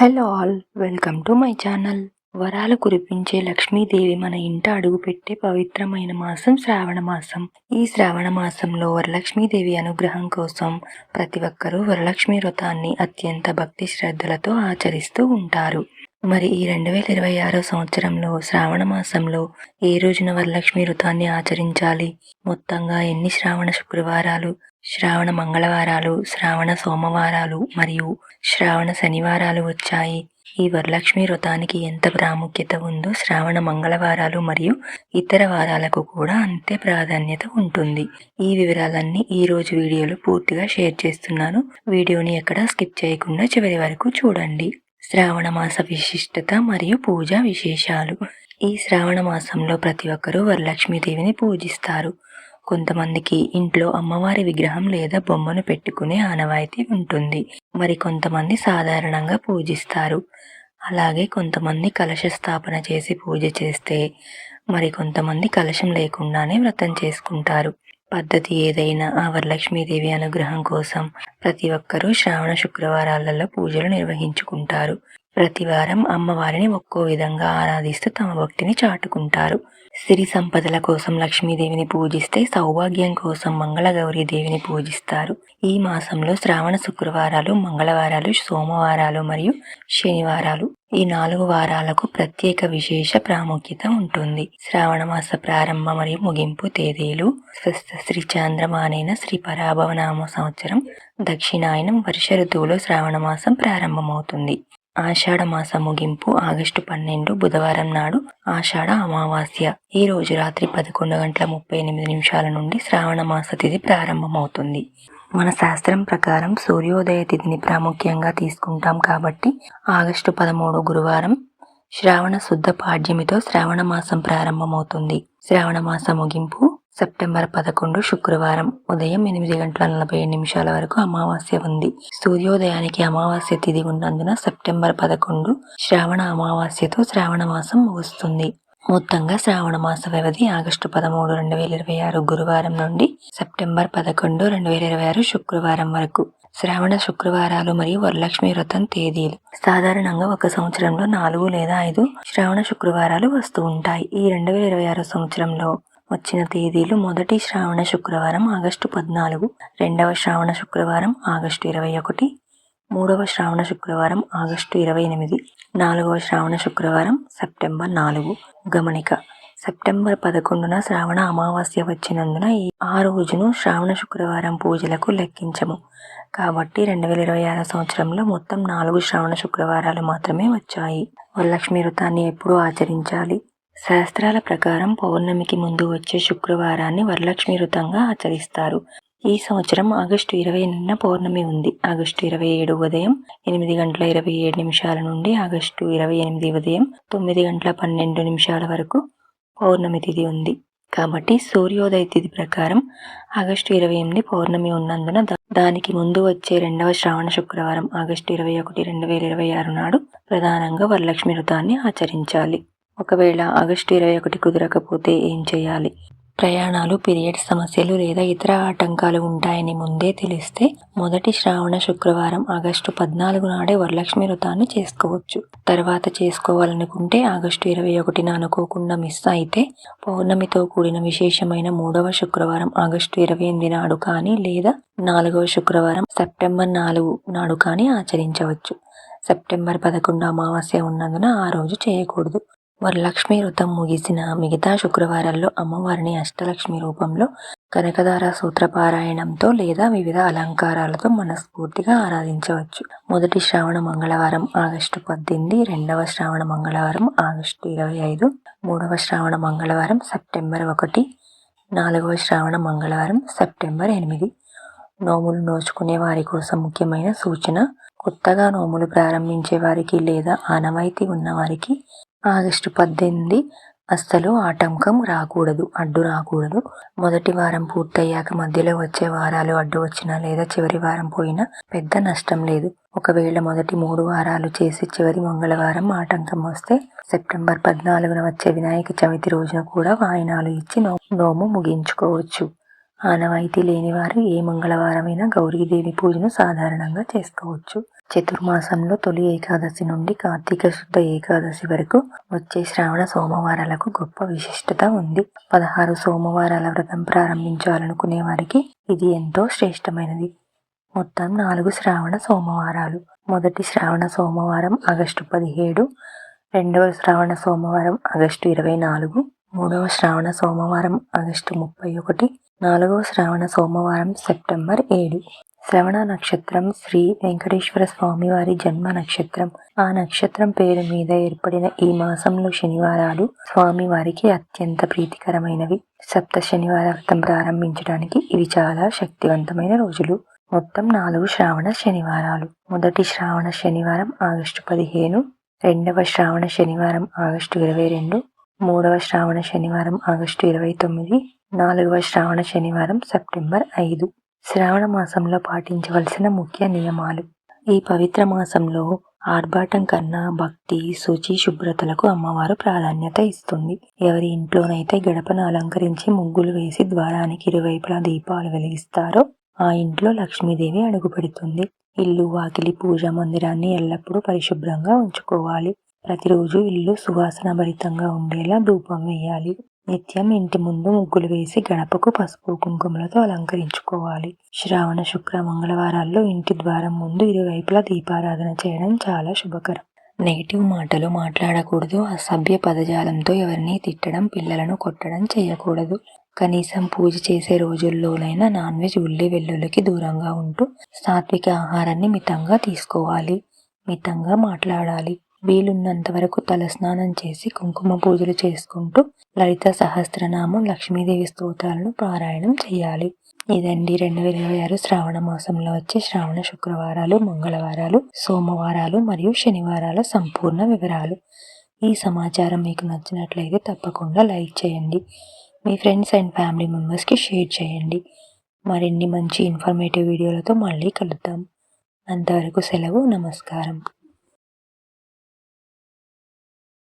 Hello all, welcome to my channel. వరాలు కురిపించే లక్ష్మీదేవి మన ఇంట అడుగుపెట్టే పవిత్రమైన మాసం శ్రావణ మాసం. ఈ శ్రావణ మాసంలో వరలక్ష్మీదేవి అనుగ్రహం కోసం ప్రతి ఒక్కరూ వరలక్ష్మి వ్రతాన్ని అత్యంత భక్తి శ్రద్ధలతో ఆచరిస్తూ ఉంటారు. మరి ఈ 2026 సంవత్సరంలో శ్రావణ మాసంలో ఏ రోజున వరలక్ష్మి వ్రతాన్ని ఆచరించాలి, మొత్తంగా ఎన్ని శ్రావణ శుక్రవారాలు, శ్రావణ మంగళవారాలు, శ్రావణ సోమవారాలు మరియు శ్రావణ శనివారాలు వచ్చాయి, ఈ వరలక్ష్మి వ్రతానికి ఎంత ప్రాముఖ్యత ఉందో శ్రావణ మంగళవారాలు మరియు ఇతర వారాలకు కూడా అంతే ప్రాధాన్యత ఉంటుంది. ఈ వివరాలన్నీ ఈ రోజు వీడియోలో పూర్తిగా షేర్ చేస్తున్నాను. వీడియోని ఎక్కడా స్కిప్ చేయకుండా చివరి వరకు చూడండి. శ్రావణ మాస విశిష్టత మరియు పూజా విశేషాలు. ఈ శ్రావణ మాసంలో ప్రతి ఒక్కరూ వరలక్ష్మీదేవిని పూజిస్తారు. కొంతమందికి ఇంట్లో అమ్మవారి విగ్రహం లేదా బొమ్మను పెట్టుకునే ఆనవాయితీ ఉంటుంది. మరి కొంతమంది సాధారణంగా పూజిస్తారు. అలాగే కొంతమంది కలశ స్థాపన చేసి పూజ చేస్తే, మరి కొంతమంది కలశం లేకుండానే వ్రతం చేసుకుంటారు. పద్ధతి ఏదైనా ఆ వరలక్ష్మీదేవి అనుగ్రహం కోసం ప్రతి ఒక్కరూ శ్రావణ శుక్రవారాలలో పూజలు నిర్వహించుకుంటారు. ప్రతి వారం అమ్మవారిని ఒక్కో విధంగా ఆరాధిస్తూ తమ భక్తిని చాటుకుంటారు. సిరి సంపదల కోసం లక్ష్మీదేవిని పూజిస్తే, సౌభాగ్యం కోసం మంగళగౌరీ దేవిని పూజిస్తారు. ఈ మాసంలో శ్రావణ శుక్రవారాలు, మంగళవారాలు, సోమవారాలు మరియు శనివారాలు, ఈ 4 వారాలకు ప్రత్యేక విశేష ప్రాముఖ్యత ఉంటుంది. శ్రావణ మాస ప్రారంభ మరియు ముగింపు తేదీలు: స్వస్థ శ్రీ చాంద్రమానైన శ్రీ పరాభవనామ సంవత్సరం దక్షిణాయనం వర్ష ఋతువులో శ్రావణ మాసం ప్రారంభమవుతుంది. ఆషాఢ మాస ముగింపు ఆగస్టు 12 బుధవారం నాడు ఆషాఢ అమావాస్య. ఈ రోజు రాత్రి 11:38 నుండి శ్రావణ మాస తిథి ప్రారంభమవుతుంది. మన శాస్త్రం ప్రకారం సూర్యోదయ తిథిని ప్రాముఖ్యంగా తీసుకుంటాం కాబట్టి ఆగస్టు 13 గురువారం శ్రావణ శుద్ధ పాడ్యమితో శ్రావణ మాసం ప్రారంభమవుతుంది. శ్రావణ మాస ముగింపు సెప్టెంబర్ 11 శుక్రవారం ఉదయం 8:47 వరకు అమావాస్య ఉంది. సూర్యోదయానికి అమావాస్య తిథి ఉన్నందున సెప్టెంబర్ 11 శ్రావణ అమావాస్యతో శ్రావణ మాసం ముగుస్తుంది. మొత్తంగా శ్రావణ మాస వ్యవధి ఆగస్టు 13, 2026 గురువారం నుండి సెప్టెంబర్ 11, 2026 శుక్రవారం వరకు. శ్రావణ శుక్రవారాలు మరియు వరలక్ష్మి వ్రతం తేదీలు. సాధారణంగా ఒక సంవత్సరంలో 4 లేదా 5 శ్రావణ శుక్రవారాలు వస్తూ ఉంటాయి. ఈ 2026 సంవత్సరంలో వచ్చిన తేదీలు: మొదటి శ్రావణ శుక్రవారం ఆగస్టు 14, రెండవ శ్రావణ శుక్రవారం ఆగస్టు 21, మూడవ శ్రావణ శుక్రవారం ఆగస్టు 28, నాలుగవ శ్రావణ శుక్రవారం సెప్టెంబర్ 4. గమనిక: సెప్టెంబర్ 11న శ్రావణ అమావాస్య వచ్చినందున ఆ రోజును శ్రావణ శుక్రవారం పూజలకు లెక్కించము. కాబట్టి 2026 సంవత్సరంలో మొత్తం 4 శ్రావణ శుక్రవారాలు మాత్రమే వచ్చాయి. వరలక్ష్మి వ్రతాన్ని ఎప్పుడు ఆచరించాలి? శాస్త్రాల ప్రకారం పౌర్ణమికి ముందు వచ్చే శుక్రవారాన్ని వరలక్ష్మి వ్రతంగా ఆచరిస్తారు. ఈ సంవత్సరం ఆగస్టు 20 పౌర్ణమి ఉంది. ఆగస్టు 27 ఉదయం 8:27 నుండి ఆగస్టు 28 ఉదయం 9:12 వరకు పౌర్ణమి తిథి ఉంది. కాబట్టి సూర్యోదయ తిథి ప్రకారం ఆగస్టు 28 పౌర్ణమి ఉన్నందున దానికి ముందు వచ్చే రెండవ శ్రావణ శుక్రవారం ఆగస్టు 21, 2026 నాడు ప్రధానంగా వరలక్ష్మి వ్రతాన్ని ఆచరించాలి. ఒకవేళ ఆగస్టు 21 కుదరకపోతే ఏం చేయాలి? ప్రయాణాలు, పీరియడ్స్ సమస్యలు లేదా ఇతర ఆటంకాలు ఉంటాయని ముందే తెలిస్తే మొదటి శ్రావణ శుక్రవారం ఆగస్టు 14 నాడే వరలక్ష్మి వ్రతాన్ని చేసుకోవచ్చు. తర్వాత చేసుకోవాలనుకుంటే ఆగస్టు 21న అనుకోకుండా మిస్ అయితే పౌర్ణమితో కూడిన విశేషమైన 3వ శుక్రవారం ఆగస్టు 28 నాడు కానీ లేదా 4వ శుక్రవారం సెప్టెంబర్ 4 నాడు కానీ ఆచరించవచ్చు. సెప్టెంబర్ 11 అమావాస్య ఉన్నందున ఆ రోజు చేయకూడదు. వరలక్ష్మి వ్రతం ముగిసిన మిగతా శుక్రవారాల్లో అమ్మవారిని అష్టలక్ష్మి రూపంలో కనకదార సూత్రపారాయణంతో లేదా వివిధ అలంకారాలతో మనస్ఫూర్తిగా ఆరాధించవచ్చు. మొదటి శ్రావణ మంగళవారం ఆగస్టు 18, రెండవ శ్రావణ మంగళవారం ఆగస్టు 25, మూడవ శ్రావణ మంగళవారం సెప్టెంబర్ 1, నాలుగవ శ్రావణ మంగళవారం సెప్టెంబర్ 8. నోములు నోచుకునే వారి కోసం ముఖ్యమైన సూచన: కొత్తగా నోములు ప్రారంభించే వారికి లేదా ఆనవాయితీ ఉన్నవారికి ఆగస్టు 18 అస్సలు ఆటంకం రాకూడదు, అడ్డు రాకూడదు. మొదటి వారం పూర్తయ్యాక మధ్యలో వచ్చే వారాలు అడ్డు వచ్చినా లేదా చివరి వారం పోయినా పెద్ద నష్టం లేదు. ఒకవేళ మొదటి 3 వారాలు చేసి చివరి మంగళవారం ఆటంకం వస్తే సెప్టెంబర్ 14న వచ్చే వినాయక చవితి రోజున కూడా వాయినాలు ఇచ్చి నోము ముగించుకోవచ్చు. ఆనవాయితీ లేని వారు ఏ మంగళవారమైనా గౌరీదేవి పూజను సాధారణంగా చేసుకోవచ్చు. చతుర్మాసంలో తొలి ఏకాదశి నుండి కార్తీక శుద్ధ ఏకాదశి వరకు వచ్చే శ్రావణ సోమవారాలకు గొప్ప విశిష్టత ఉంది. 16 సోమవారాల వ్రతం ప్రారంభించాలనుకునే వారికి ఇది ఎంతో శ్రేష్టమైనది. మొత్తం 4 శ్రావణ సోమవారాలు. మొదటి శ్రావణ సోమవారం ఆగస్టు 17, రెండవ శ్రావణ సోమవారం ఆగస్టు 24, మూడవ శ్రావణ సోమవారం ఆగస్టు 31, నాలుగవ శ్రావణ సోమవారం సెప్టెంబర్ 7. శ్రవణ నక్షత్రం శ్రీ వెంకటేశ్వర స్వామి వారి జన్మ నక్షత్రం. ఆ నక్షత్రం పేరు మీద ఏర్పడిన ఈ మాసంలో శనివారాలు స్వామి వారికి అత్యంత ప్రీతికరమైనవి. సప్త శనివార వ్రతం ప్రారంభించడానికి ఇవి చాలా శక్తివంతమైన రోజులు. మొత్తం 4 శ్రావణ శనివారాలు. మొదటి శ్రావణ శనివారం ఆగస్టు 15, రెండవ శ్రావణ శనివారం ఆగస్టు 22, మూడవ శ్రావణ శనివారం ఆగస్టు 29, నాలుగవ శ్రావణ శనివారం సెప్టెంబర్ 5. శ్రావణ మాసంలో పాటించవలసిన ముఖ్య నియమాలు. ఈ పవిత్ర మాసంలో ఆర్భాటం కన్నా భక్తి, శుచి, శుభ్రతలకు అమ్మవారు ప్రాధాన్యత ఇస్తుంది. ఎవరి ఇంట్లోనైతే గడపను అలంకరించి ముగ్గులు వేసి ద్వారానికి ఇరువైపులా దీపాలు వెలిగిస్తారో ఆ ఇంట్లో లక్ష్మీదేవి అడుగుపెడుతుంది. ఇల్లు, వాకిలి, పూజా మందిరాన్ని ఎల్లప్పుడూ పరిశుభ్రంగా ఉంచుకోవాలి. ప్రతిరోజు ఇల్లు సువాసన భరితంగా ఉండేలా ధూపం వేయాలి. నిత్యం ఇంటి ముందు ముగ్గులు వేసి గడపకు పసుపు, కుంకుమలతో అలంకరించుకోవాలి. శ్రావణ, శుక్ర, మంగళవారాల్లో ఇంటి ద్వారం ముందు ఇరువైపులా దీపారాధన చేయడం చాలా శుభకరం. నెగిటివ్ మాటలు మాట్లాడకూడదు. అసభ్య పదజాలంతో ఎవరిని తిట్టడం, పిల్లలను కొట్టడం చేయకూడదు. కనీసం పూజ చేసే రోజుల్లోనైనా నాన్ వెజ్, ఉల్లి, వెల్లుల్లికి దూరంగా ఉంటూ సాత్విక ఆహారాన్ని మితంగా తీసుకోవాలి. మితంగా మాట్లాడాలి. వీలున్నంత వరకు తలస్నానం చేసి కుంకుమ పూజలు చేసుకుంటూ లలిత సహస్రనామం, లక్ష్మీదేవి స్తోత్రాలను పారాయణం చేయాలి. ఇదండి 2026 శ్రావణ మాసంలో వచ్చే శ్రావణ శుక్రవారాలు, మంగళవారాలు, సోమవారాలు మరియు శనివారాల సంపూర్ణ వివరాలు. ఈ సమాచారం మీకు నచ్చినట్లయితే తప్పకుండా లైక్ చేయండి. మీ ఫ్రెండ్స్ అండ్ ఫ్యామిలీ మెంబర్స్కి షేర్ చేయండి. మరిన్ని మంచి ఇన్ఫర్మేటివ్ వీడియోలతో మళ్ళీ కలుద్దాం. అంతవరకు సెలవు. నమస్కారం.